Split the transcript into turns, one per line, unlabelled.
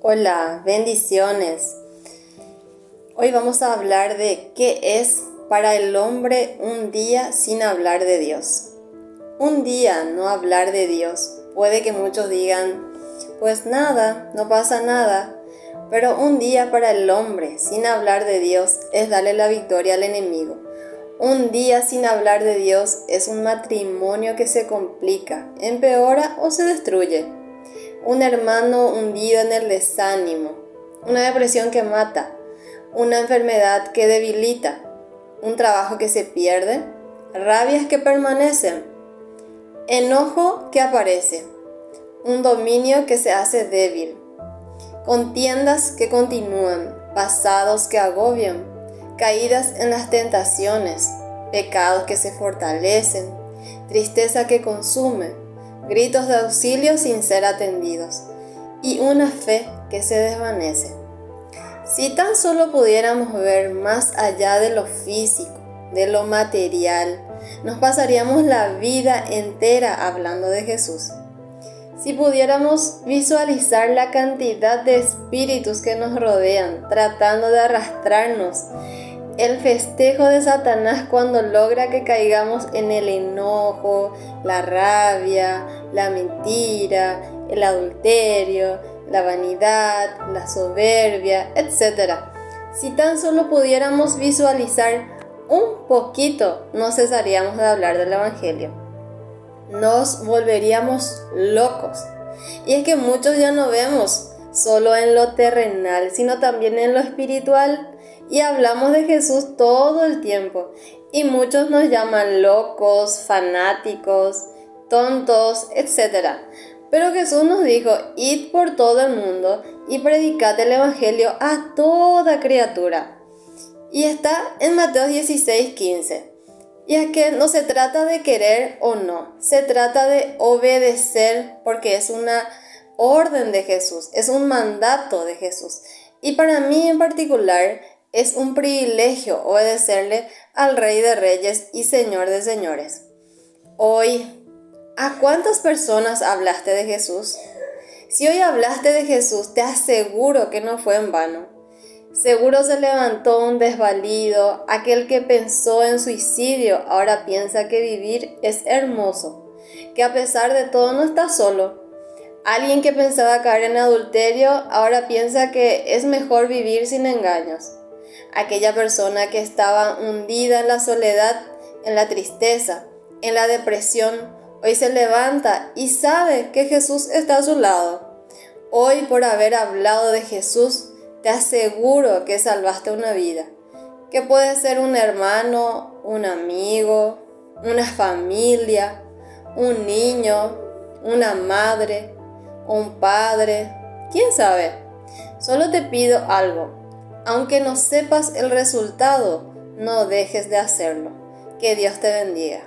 Hola, bendiciones. Hoy vamos a hablar de qué es para el hombre un día sin hablar de Dios. Un día no hablar de Dios. Puede que muchos digan, pues nada, no pasa nada. Pero un día para el hombre sin hablar de Dios es darle la victoria al enemigo. Un día sin hablar de Dios es un matrimonio que se complica, empeora o se destruye. Un hermano hundido en el desánimo, una depresión que mata, una enfermedad que debilita, un trabajo que se pierde, rabias que permanecen, enojo que aparece, un dominio que se hace débil, contiendas que continúan, pasados que agobian, caídas en las tentaciones, pecados que se fortalecen, tristeza que consume, gritos de auxilio sin ser atendidos y una fe que se desvanece. Si tan solo pudiéramos ver más allá de lo físico, de lo material, nos pasaríamos la vida entera hablando de Jesús. Si pudiéramos visualizar la cantidad de espíritus que nos rodean, tratando de arrastrarnos, el festejo de Satanás cuando logra que caigamos en el enojo, la rabia, la mentira, el adulterio, la vanidad, la soberbia, etc. Si tan solo pudiéramos visualizar un poquito, no cesaríamos de hablar del Evangelio. Nos volveríamos locos. Y es que muchos ya no vemos solo en lo terrenal, sino también en lo espiritual. Y hablamos de Jesús todo el tiempo. Y muchos nos llaman locos, fanáticos, tontos, etc. Pero Jesús nos dijo, id por todo el mundo y predicad el Evangelio a toda criatura. Y está en Mateo 16:15. Y es que no se trata de querer o no, se trata de obedecer porque es una orden de Jesús, es un mandato de Jesús. Y para mí en particular es un privilegio obedecerle al Rey de Reyes y Señor de Señores. Hoy, ¿a cuántas personas hablaste de Jesús? Si hoy hablaste de Jesús, te aseguro que no fue en vano. Seguro se levantó un desvalido, aquel que pensó en suicidio, ahora piensa que vivir es hermoso, que a pesar de todo no está solo. Alguien que pensaba caer en adulterio, ahora piensa que es mejor vivir sin engaños. Aquella persona que estaba hundida en la soledad, en la tristeza, en la depresión, hoy se levanta y sabe que Jesús está a su lado. Hoy, por haber hablado de Jesús, te aseguro que salvaste una vida, que puede ser un hermano, un amigo, una familia, un niño, una madre, un padre, quién sabe. Solo te pido algo, aunque no sepas el resultado, no dejes de hacerlo. Que Dios te bendiga.